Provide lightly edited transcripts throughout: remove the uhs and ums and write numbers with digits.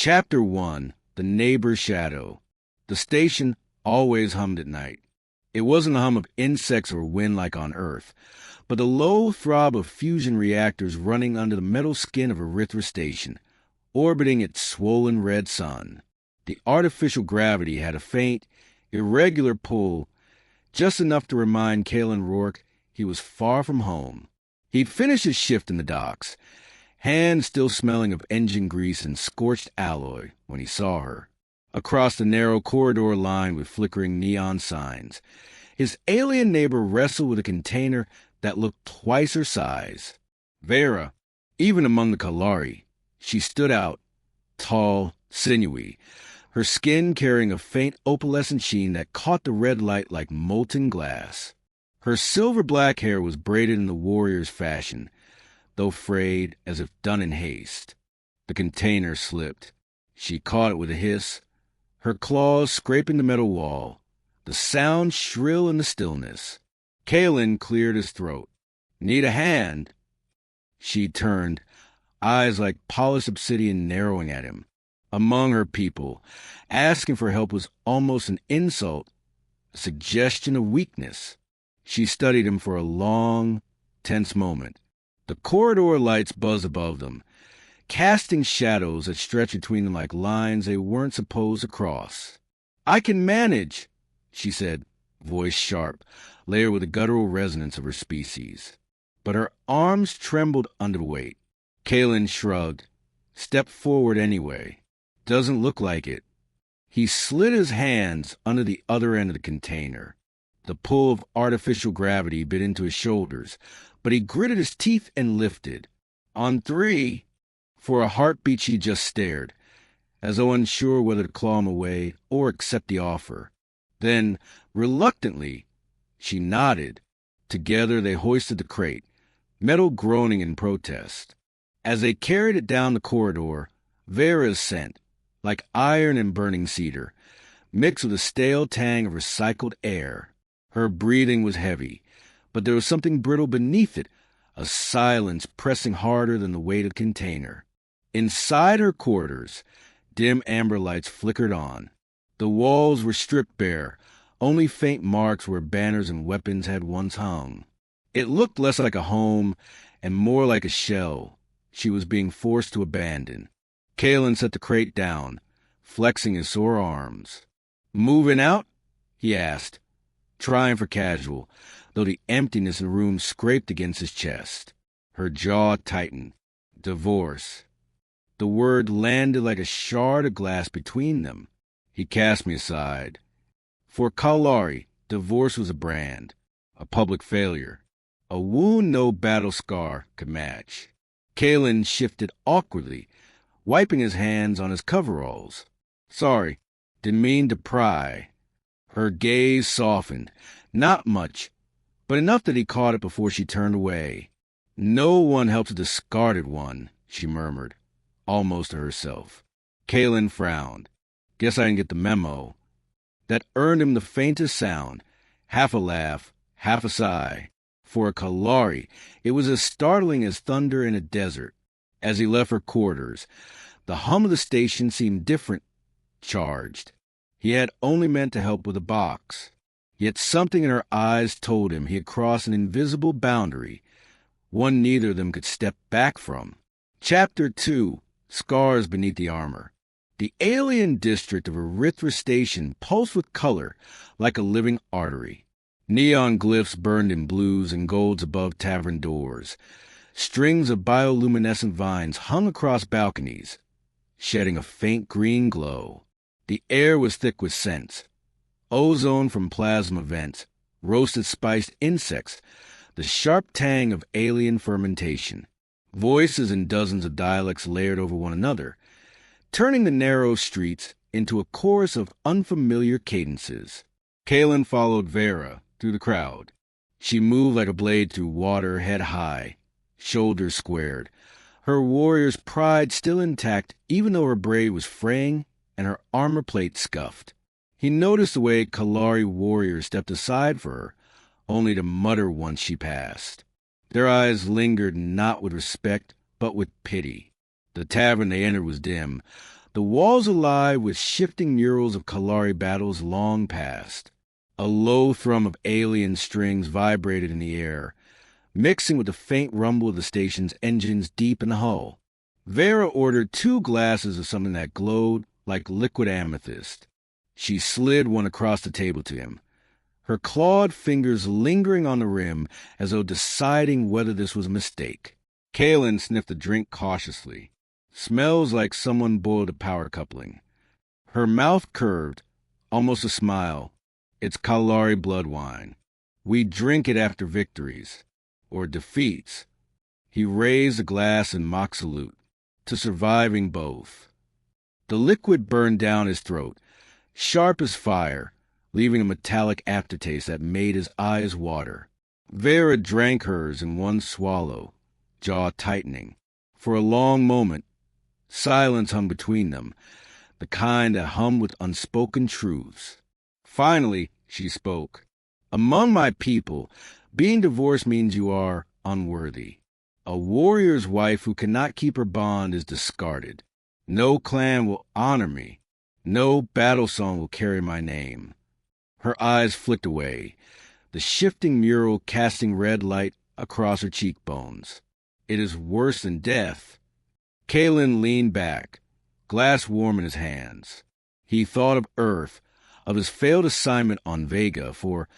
Chapter 1. The Neighbor's Shadow. The station always hummed at night. It wasn't a hum of insects or wind like on Earth, but the low throb of fusion reactors running under the metal skin of Erythra Station, orbiting its swollen red sun. The artificial gravity had a faint, irregular pull, just enough to remind Kalen Rourke he was far from home. He'd finished his shift in the docks, hands still smelling of engine grease and scorched alloy, when he saw her. Across the narrow corridor lined with flickering neon signs, his alien neighbor wrestled with a container that looked twice her size. Vera, even among the Kaelari, she stood out, tall, sinewy, her skin carrying a faint opalescent sheen that caught the red light like molten glass. Her silver-black hair was braided in the warrior's fashion, though frayed as if done in haste. The container slipped. She caught it with a hiss, her claws scraping the metal wall, the sound shrill in the stillness. Kalen cleared his throat. "Need a hand?" She turned, eyes like polished obsidian narrowing at him. Among her people, asking for help was almost an insult, a suggestion of weakness. She studied him for a long, tense moment. The corridor lights buzzed above them, casting shadows that stretched between them like lines they weren't supposed to cross. "I can manage," she said, voice sharp, layered with the guttural resonance of her species. But her arms trembled under the weight. Kalen shrugged, stepped forward anyway. "Doesn't look like it." He slid his hands under the other end of the container. The pull of artificial gravity bit into his shoulders, but he gritted his teeth and lifted. "On 3. For a heartbeat she just stared, as though unsure whether to claw him away or accept the offer. Then, reluctantly, she nodded. Together they hoisted the crate, metal groaning in protest. As they carried it down the corridor, Vera's scent, like iron and burning cedar, mixed with a stale tang of recycled air. Her breathing was heavy, but there was something brittle beneath it, a silence pressing harder than the weight of the container. Inside her quarters, dim amber lights flickered on. The walls were stripped bare, only faint marks where banners and weapons had once hung. It looked less like a home and more like a shell she was being forced to abandon. Kalen set the crate down, flexing his sore arms. "Moving out?" he asked, trying for casual, though the emptiness in the room scraped against his chest. Her jaw tightened. "Divorce." The word landed like a shard of glass between them. He cast me aside. For Kaelari, divorce was a brand, a public failure, a wound no battle scar could match. Kalen shifted awkwardly, wiping his hands on his coveralls. "Sorry, didn't mean to pry." Her gaze softened, not much, but enough that he caught it before she turned away. "No one helps a discarded one," she murmured, almost to herself. Kalen frowned. "Guess I didn't get the memo." That earned him the faintest sound, half a laugh, half a sigh. For a Kaelari, it was as startling as thunder in a desert. As he left her quarters, the hum of the station seemed different, charged. He had only meant to help with a box. Yet something in her eyes told him he had crossed an invisible boundary, one neither of them could step back from. Chapter 2. Scars Beneath the Armor. The alien district of Erythra Station pulsed with color like a living artery. Neon glyphs burned in blues and golds above tavern doors. Strings of bioluminescent vines hung across balconies, shedding a faint green glow. The air was thick with scents. Ozone from plasma vents, roasted spiced insects, the sharp tang of alien fermentation. Voices in dozens of dialects layered over one another, turning the narrow streets into a chorus of unfamiliar cadences. Kalen followed Vera through the crowd. She moved like a blade through water, head high, shoulders squared, her warrior's pride still intact even though her braid was fraying and her armor plate scuffed. He noticed the way Kaelari warriors stepped aside for her, only to mutter once she passed. Their eyes lingered not with respect, but with pity. The tavern they entered was dim, The walls alive with shifting murals of Kaelari battles long past. A low thrum of alien strings vibrated in the air, mixing with the faint rumble of the station's engines deep in the hull. Vera ordered 2 glasses of something that glowed like liquid amethyst. She slid one across the table to him, her clawed fingers lingering on the rim as though deciding whether this was a mistake. Kaelin sniffed the drink cautiously. Smells like someone boiled a power coupling. Her mouth curved, almost a smile. It's Kaelari blood wine. We drink it after victories, or defeats. He raised a glass in mock salute, to surviving both. The liquid burned down his throat, sharp as fire, leaving a metallic aftertaste that made his eyes water. Vera drank hers in one swallow, jaw tightening. For a long moment, silence hung between them, the kind that hummed with unspoken truths. Finally, she spoke. Among my people, being divorced means you are unworthy. A warrior's wife who cannot keep her bond is discarded. No clan will honor me. No battle song will carry my name. Her eyes flicked away, the shifting mural casting red light across her cheekbones. It is worse than death. Kaelin leaned back, glass warm in his hands. He thought of Earth, of his failed assignment on Vega, for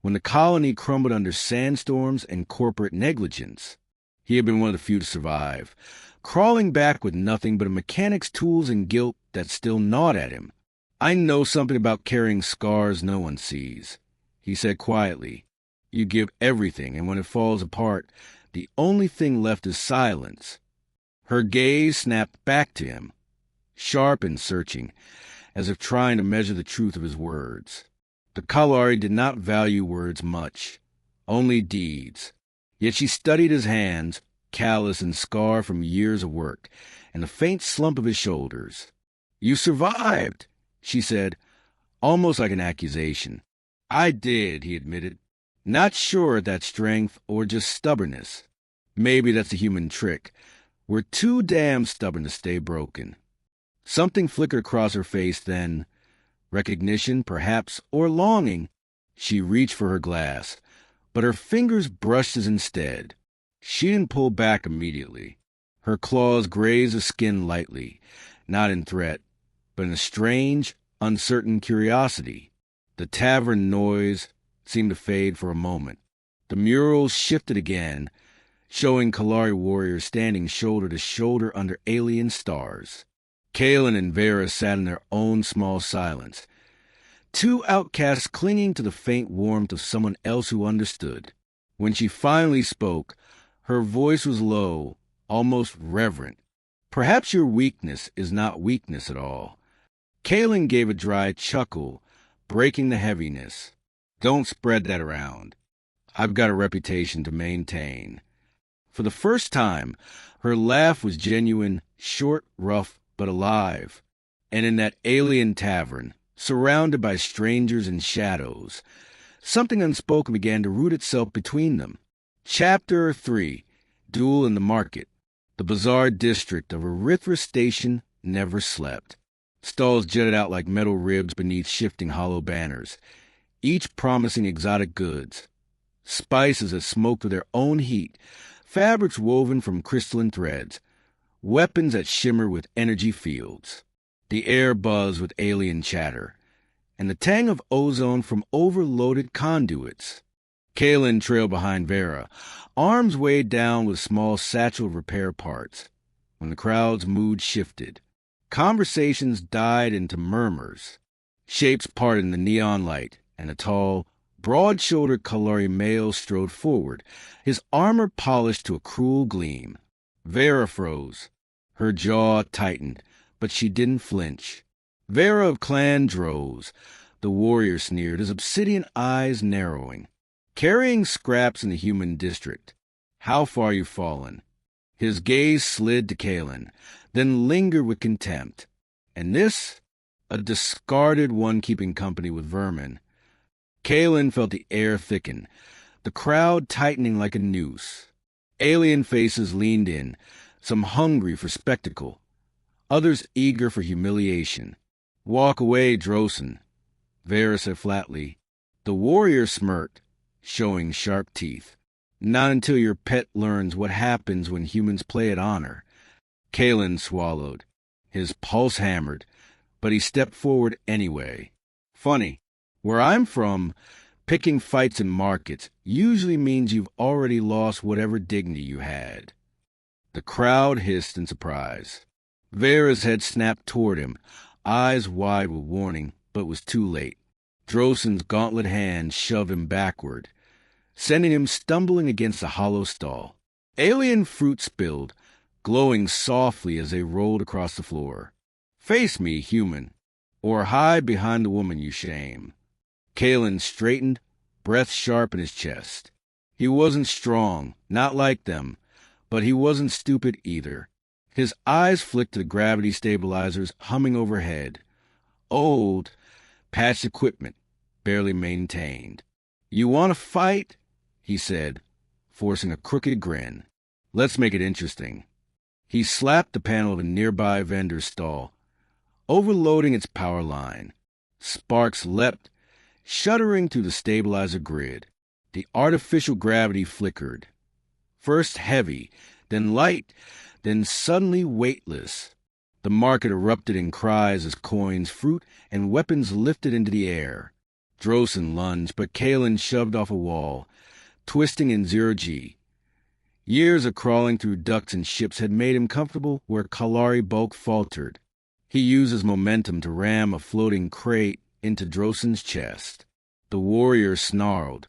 when the colony crumbled under sandstorms and corporate negligence, he had been one of the few to survive, crawling back with nothing but a mechanic's tools and guilt that still gnawed at him. I know something about carrying scars no one sees, he said quietly. You give everything, and when it falls apart, the only thing left is silence. Her gaze snapped back to him, sharp and searching, as if trying to measure the truth of his words. The Kaelari did not value words much, only deeds. Yet she studied his hands, callous and scarred from years of work, and the faint slump of his shoulders. You survived, she said, almost like an accusation. I did, he admitted. Not sure if that's strength or just stubbornness. Maybe that's a human trick. We're too damn stubborn to stay broken. Something flickered across her face then. Recognition, perhaps, or longing. She reached for her glass, but her fingers brushed his instead. She didn't pull back immediately. Her claws grazed the skin lightly, not in threat, but in a strange, uncertain curiosity. The tavern noise seemed to fade for a moment. The murals shifted again, showing Kaelari warriors standing shoulder to shoulder under alien stars. Kaelin and Vera sat in their own small silence, 2 outcasts clinging to the faint warmth of someone else who understood. When she finally spoke, her voice was low, almost reverent. Perhaps your weakness is not weakness at all. Kaelin gave a dry chuckle, breaking the heaviness. Don't spread that around. I've got a reputation to maintain. For the first time, her laugh was genuine, short, rough, but alive. And in that alien tavern, surrounded by strangers and shadows, something unspoken began to root itself between them. Chapter 3, Duel in the Market. The bizarre district of Erythra Station never slept. Stalls jutted out like metal ribs beneath shifting hollow banners, each promising exotic goods. Spices that smoked with their own heat, fabrics woven from crystalline threads, weapons that shimmer with energy fields. The air buzzed with alien chatter, and the tang of ozone from overloaded conduits. Kaelin trailed behind Vera, arms weighed down with small satchel repair parts. When the crowd's mood shifted, conversations died into murmurs. Shapes parted in the neon light, and a tall, broad-shouldered Kaelari male strode forward, his armor polished to a cruel gleam. Vera froze. Her jaw tightened, but she didn't flinch. Vera of Clan Droz, the warrior sneered, his obsidian eyes narrowing. Carrying scraps in the human district. How far you've fallen. His gaze slid to Kaelin, then lingered with contempt. And this? A discarded one keeping company with vermin. Kaelin felt the air thicken, the crowd tightening like a noose. Alien faces leaned in, some hungry for spectacle. others eager for humiliation. "Walk away, Drosen," Vera said flatly. The warrior smirked, showing sharp teeth. "Not until your pet learns what happens when humans play at honor." Kaelin swallowed. His pulse hammered, but he stepped forward anyway. "Funny. Where I'm from, picking fights in markets usually means you've already lost whatever dignity you had." The crowd hissed in surprise. Vera's head snapped toward him, eyes wide with warning, but it was too late. Drosen's gauntlet hand shoved him backward, sending him stumbling against a hollow stall. Alien fruit spilled, glowing softly as they rolled across the floor. "Face me, human, or hide behind the woman you shame." Kaelin straightened, breath sharp in his chest. He wasn't strong, not like them, but he wasn't stupid either. His eyes flicked to the gravity stabilizers humming overhead. Old, patched equipment, barely maintained. "You want to fight?" he said, forcing a crooked grin. "Let's make it interesting." He slapped the panel of a nearby vendor's stall, overloading its power line. Sparks leapt, shuddering through the stabilizer grid. The artificial gravity flickered. First heavy, then light, then suddenly weightless. The market erupted in cries as coins, fruit, and weapons lifted into the air. Drosen lunged, but Kaelin shoved off a wall, twisting in zero-G. Years of crawling through ducts and ships had made him comfortable where Kaelari bulk faltered. He used his momentum to ram a floating crate into Drosen's chest. The warrior snarled,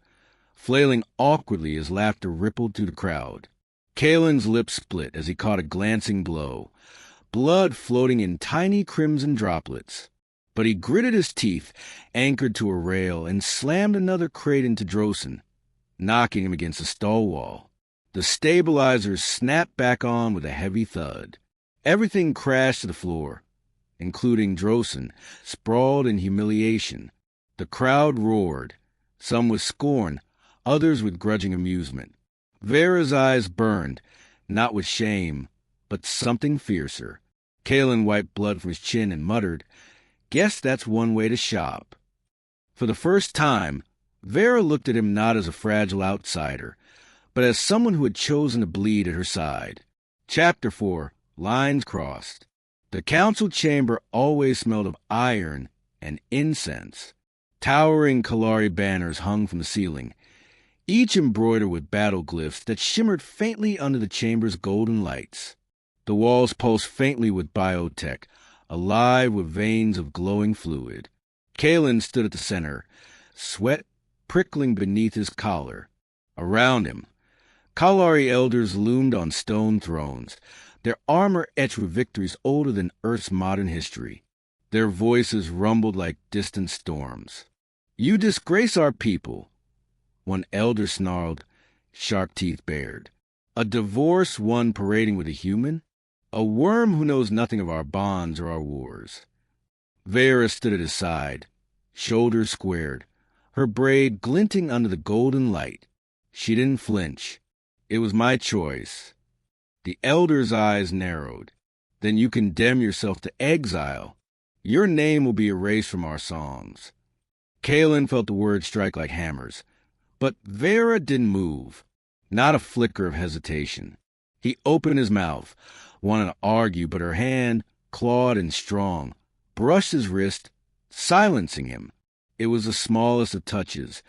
flailing awkwardly as laughter rippled through the crowd. Kaelin's lips split as he caught a glancing blow, blood floating in tiny crimson droplets. But he gritted his teeth, anchored to a rail, and slammed another crate into Drosen, knocking him against the stall wall. The stabilizers snapped back on with a heavy thud. Everything crashed to the floor, including Drosen, sprawled in humiliation. The crowd roared, some with scorn, others with grudging amusement. Vera's eyes burned, not with shame, but something fiercer. Kaelin wiped blood from his chin and muttered, "Guess that's one way to shop." For the first time, Vera looked at him not as a fragile outsider, but as someone who had chosen to bleed at her side. Chapter 4, Lines Crossed. The council chamber always smelled of iron and incense. Towering Kaelari banners hung from the ceiling, each embroidered with battle glyphs that shimmered faintly under the chamber's golden lights. The walls pulsed faintly with biotech, alive with veins of glowing fluid. Kaelin stood at the center, sweat prickling beneath his collar. Around him, Kaelari elders loomed on stone thrones, their armor etched with victories older than Earth's modern history. Their voices rumbled like distant storms. "You disgrace our people," one elder snarled, sharp teeth bared. "A divorced one parading with a human? A worm who knows nothing of our bonds or our wars." Vera stood at his side, shoulders squared, her braid glinting under the golden light. She didn't flinch. "It was my choice." The elder's eyes narrowed. "Then you condemn yourself to exile. Your name will be erased from our songs." Kaelin felt the words strike like hammers, but Vera didn't move, not a flicker of hesitation. He opened his mouth, wanted to argue, but her hand, clawed and strong, brushed his wrist, silencing him. It was the smallest of touches,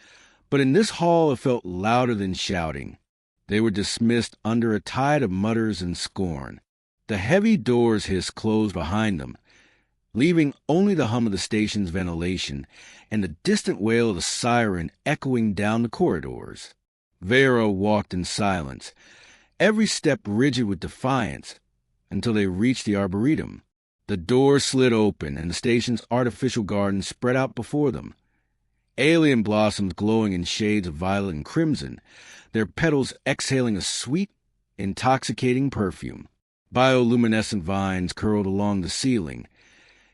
but in this hall it felt louder than shouting. They were dismissed under a tide of mutters and scorn. The heavy doors hissed closed behind them, leaving only the hum of the station's ventilation and the distant wail of the siren echoing down the corridors. Vera walked in silence, every step rigid with defiance, until they reached the Arboretum. The door slid open, and the station's artificial garden spread out before them. Alien blossoms glowing in shades of violet and crimson, their petals exhaling a sweet, intoxicating perfume. Bioluminescent vines curled along the ceiling,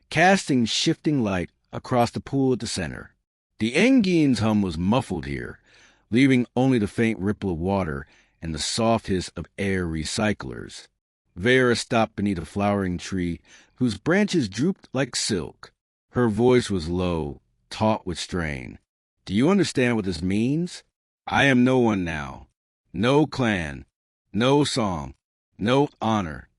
casting shifting light across the pool at the center. The Engine's hum was muffled here, leaving only the faint ripple of water and the soft hiss of air recyclers. Vera stopped beneath a flowering tree whose branches drooped like silk. Her voice was low, taut with strain. Do you understand what this means? I am no one now. No clan. No song. No honor.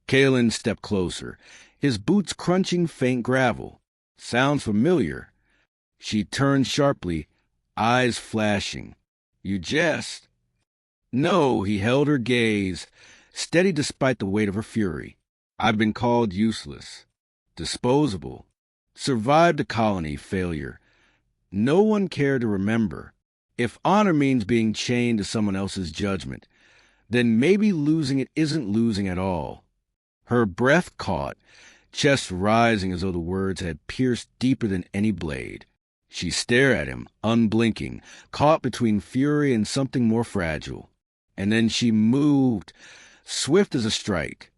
Kaelin stepped closer, his boots crunching faint gravel. Sounds familiar. She turned sharply, eyes flashing. You jest. No, he held her gaze, steady despite the weight of her fury. I've been called useless, disposable, survived a colony failure. No one cared to remember. If honor means being chained to someone else's judgment, then maybe losing it isn't losing at all. Her breath caught, chest rising as though the words had pierced deeper than any blade. She stared at him, unblinking, caught between fury and something more fragile. And then she moved, swift as a strike,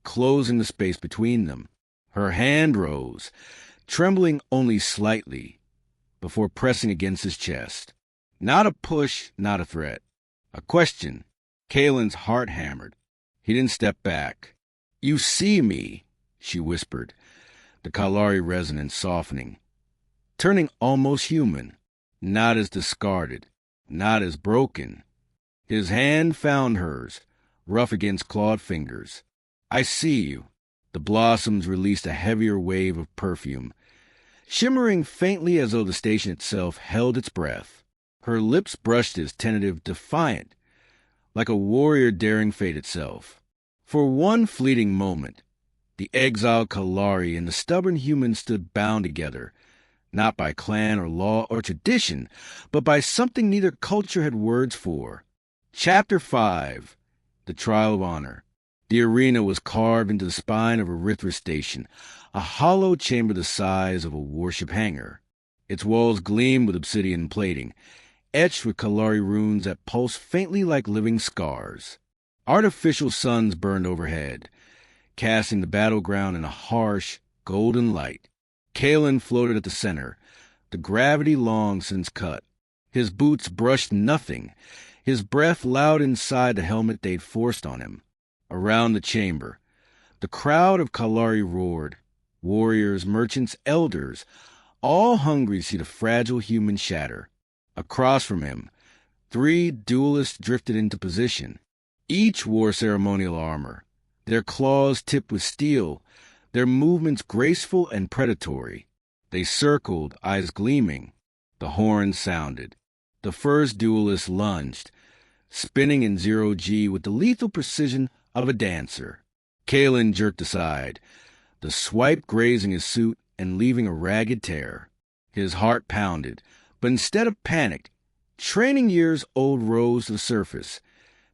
closing the space between them. Her hand rose, trembling only slightly, before pressing against his chest. Not a push, not a threat. A question. Kaelin's heart hammered. He didn't step back. You see me, she whispered, the Kaelari resonance softening, turning almost human, not as discarded, not as broken. His hand found hers, rough against clawed fingers. I see you. The blossoms released a heavier wave of perfume, shimmering faintly as though the station itself held its breath. Her lips brushed his, tentative, defiant, like a warrior daring fate itself. For one fleeting moment, the exiled Kaelari and the stubborn human stood bound together, not by clan or law or tradition, but by something neither culture had words for. Chapter 5. The Trial of Honor. The arena was carved into the spine of Erythra Station, a hollow chamber the size of a warship hangar. Its walls gleamed with obsidian plating, etched with Kaelari runes that pulsed faintly like living scars. Artificial suns burned overhead, casting the battleground in a harsh, golden light. Kaelin floated at the center, the gravity long since cut. His boots brushed nothing, his breath loud inside the helmet they'd forced on him. Around the chamber, the crowd of Kaelari roared, warriors, merchants, elders, all hungry to see the fragile human shatter. Across from him, 3 duelists drifted into position. Each wore ceremonial armor, their claws tipped with steel, their movements graceful and predatory. They circled, eyes gleaming. The horns sounded. The first duelist lunged, spinning in 0G with the lethal precision of a dancer. Kaelin jerked aside, the swipe grazing his suit and leaving a ragged tear. His heart pounded, but instead of panic, training years old rose to the surface.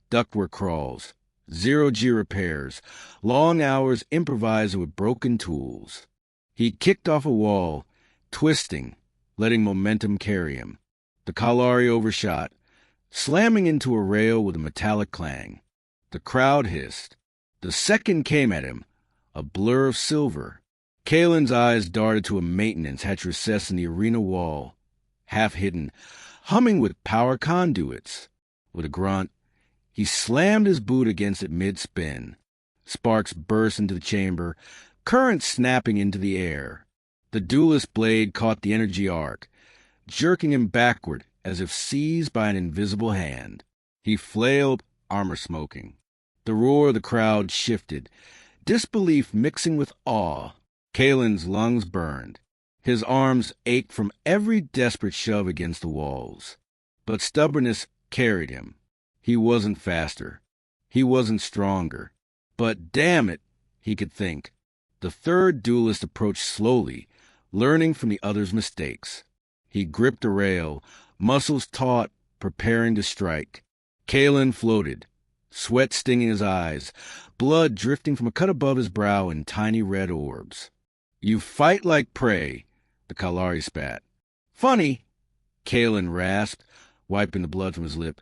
Ductwork crawls, 0G repairs, long hours improvising with broken tools. He kicked off a wall, twisting, letting momentum carry him. The Kaelari overshot, slamming into a rail with a metallic clang. The crowd hissed. The second came at him, a blur of silver. Kaelin's eyes darted to a maintenance hatch recessed in the arena wall, half hidden, humming with power conduits. With a grunt, he slammed his boot against it mid-spin. Sparks burst into the chamber, currents snapping into the air. The duelist's blade caught the energy arc, jerking him backward as if seized by an invisible hand. He flailed, armor smoking. The roar of the crowd shifted, disbelief mixing with awe. Kaelin's lungs burned. His arms ached from every desperate shove against the walls. But stubbornness carried him. He wasn't faster. He wasn't stronger. But damn it, he could think. The third duelist approached slowly, learning from the other's mistakes. He gripped a rail, muscles taut, preparing to strike. Kaelin floated, sweat stinging his eyes, blood drifting from a cut above his brow in tiny red orbs. You fight like prey, the Kaelari spat. Funny, Kaelin rasped, wiping the blood from his lip.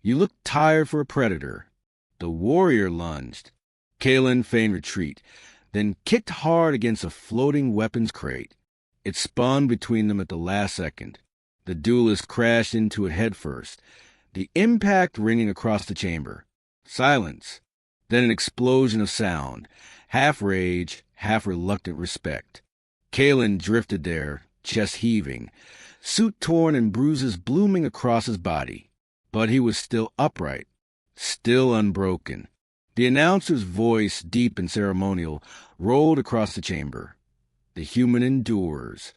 You look tired for a predator. The warrior lunged. Kaelin feigned retreat, then kicked hard against a floating weapons crate. It spun between them at the last second. The duelist crashed into it headfirst, the impact ringing across the chamber. Silence. Then an explosion of sound, half rage, half reluctant respect. Kalen drifted there, chest heaving, suit torn and bruises blooming across his body. But he was still upright, still unbroken. The announcer's voice, deep and ceremonial, rolled across the chamber. The human endures.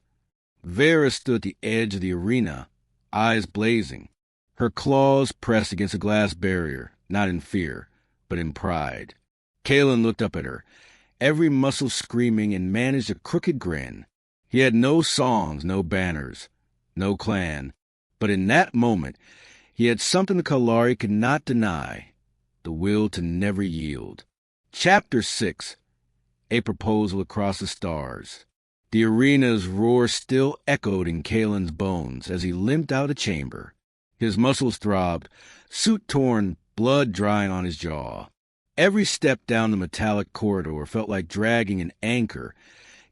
Vera stood at the edge of the arena, eyes blazing, her claws pressed against a glass barrier, not in fear, but in pride. Kalen looked up at her, every muscle screaming, and managed a crooked grin. He had no songs, no banners, no clan, but in that moment he had something the Kaelari could not deny, the will to never yield. Chapter 6. A Proposal Across the Stars. The arena's roar still echoed in Kalen's bones as he limped out of the chamber. His muscles throbbed, suit torn, blood drying on his jaw. Every step down the metallic corridor felt like dragging an anchor,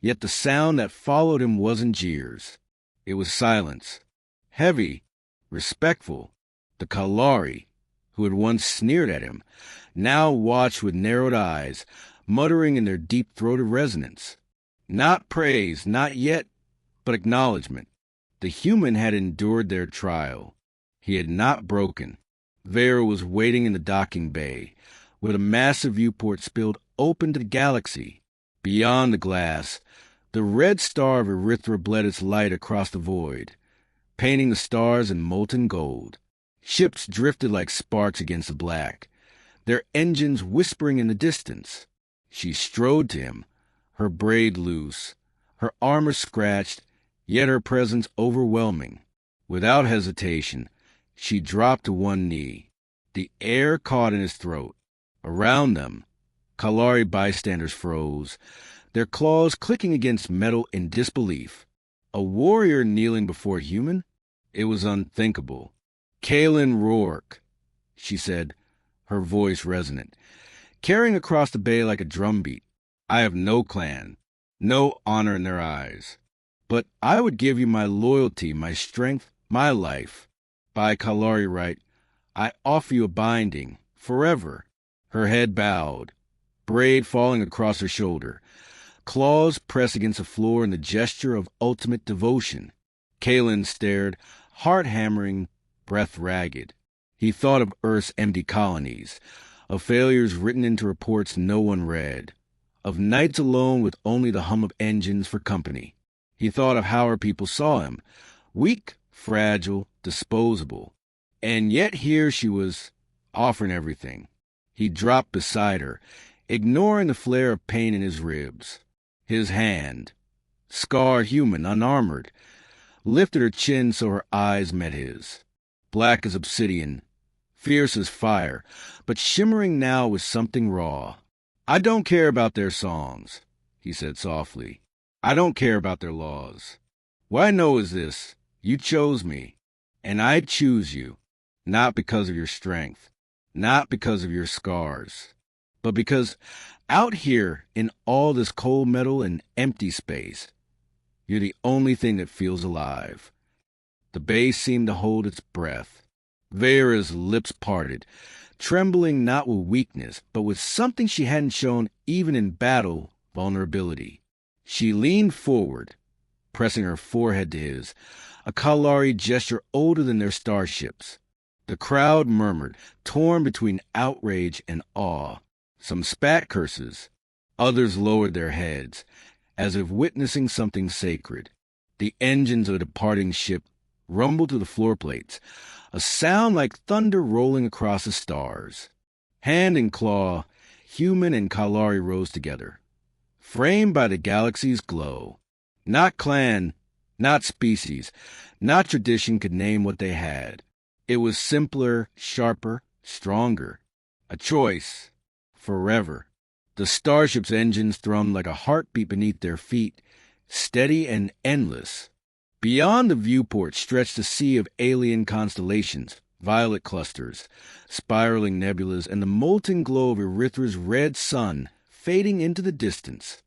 yet the sound that followed him wasn't jeers. It was silence. Heavy, respectful. The Kaelari, who had once sneered at him, now watched with narrowed eyes, muttering in their deep-throated resonance. Not praise, not yet, but acknowledgement. The human had endured their trial. He had not broken. Vera was waiting in the docking bay, where the massive viewport spilled open to the galaxy. Beyond the glass, the red star of Erythra bled its light across the void, painting the stars in molten gold. Ships drifted like sparks against the black, their engines whispering in the distance. She strode to him, her braid loose, her armor scratched, yet her presence overwhelming. Without hesitation, she dropped to one knee. The air caught in his throat. Around them, Kaelari bystanders froze, their claws clicking against metal in disbelief. A warrior kneeling before a human? It was unthinkable. "Kalen Rourke," she said, her voice resonant, carrying across the bay like a drumbeat. "I have no clan, no honor in their eyes. But I would give you my loyalty, my strength, my life. By Kaelari right, I offer you a binding, forever." Her head bowed, braid falling across her shoulder, claws pressed against the floor in the gesture of ultimate devotion. Kalen stared, heart hammering, breath ragged. He thought of Earth's empty colonies, of failures written into reports no one read, of nights alone with only the hum of engines for company. He thought of how her people saw him, weak, fragile, disposable. And yet here she was, offering everything. He dropped beside her, ignoring the flare of pain in his ribs. His hand, scarred human, unarmored, lifted her chin so her eyes met his. Black as obsidian, fierce as fire, but shimmering now with something raw. "I don't care about their songs," he said softly. "I don't care about their laws. What I know is this: you chose me, and I choose you, not because of your strength, not because of your scars, but because out here in all this cold metal and empty space, you're the only thing that feels alive." The bay seemed to hold its breath. Vera's lips parted, trembling not with weakness, but with something she hadn't shown even in battle, vulnerability. She leaned forward, pressing her forehead to his, a Kaelari gesture older than their starships. The crowd murmured, torn between outrage and awe. Some spat curses. Others lowered their heads, as if witnessing something sacred. The engines of a departing ship rumbled to the floor plates, a sound like thunder rolling across the stars. Hand and claw, human and Kaelari rose together, framed by the galaxy's glow. Not clan, not species, not tradition could name what they had. It was simpler, sharper, stronger. A choice. Forever. The starship's engines thrummed like a heartbeat beneath their feet, steady and endless. Beyond the viewport stretched a sea of alien constellations, violet clusters, spiraling nebulas, and the molten glow of Erythra's red sun fading into the distance.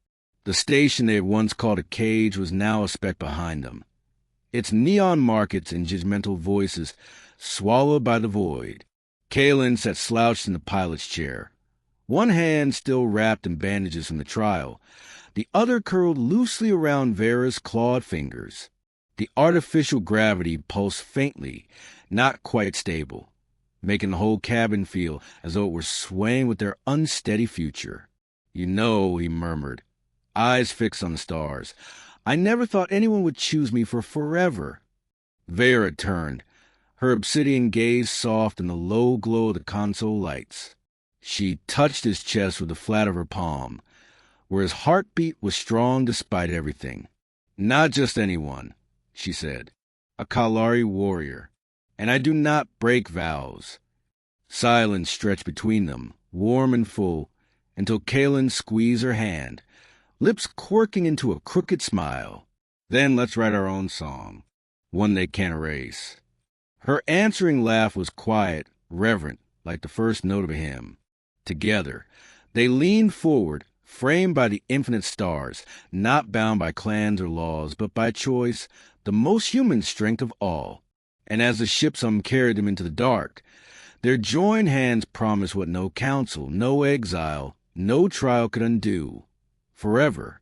The station they had once called a cage was now a speck behind them, its neon markets and judgmental voices swallowed by the void. Kalen sat slouched in the pilot's chair, One hand still wrapped in bandages from the trial, the other curled loosely around Vera's clawed fingers. The artificial gravity pulsed faintly, not quite stable, making the whole cabin feel as though it were swaying with their unsteady future. "You know," he murmured, eyes fixed on the stars, "I never thought anyone would choose me for forever." Vera turned, her obsidian gaze soft in the low glow of the console lights. She touched his chest with the flat of her palm, where his heartbeat was strong despite everything. "Not just anyone," she said. "A Kaelari warrior. And I do not break vows." Silence stretched between them, warm and full, until Kaelin squeezed her hand, lips quirking into a crooked smile. "Then let's write our own song, one they can't erase." Her answering laugh was quiet, reverent, like the first note of a hymn. Together, they leaned forward, framed by the infinite stars, not bound by clans or laws, but by choice, the most human strength of all. And as the ship's hum carried them into the dark, their joined hands promised what no council, no exile, no trial could undo. Forever.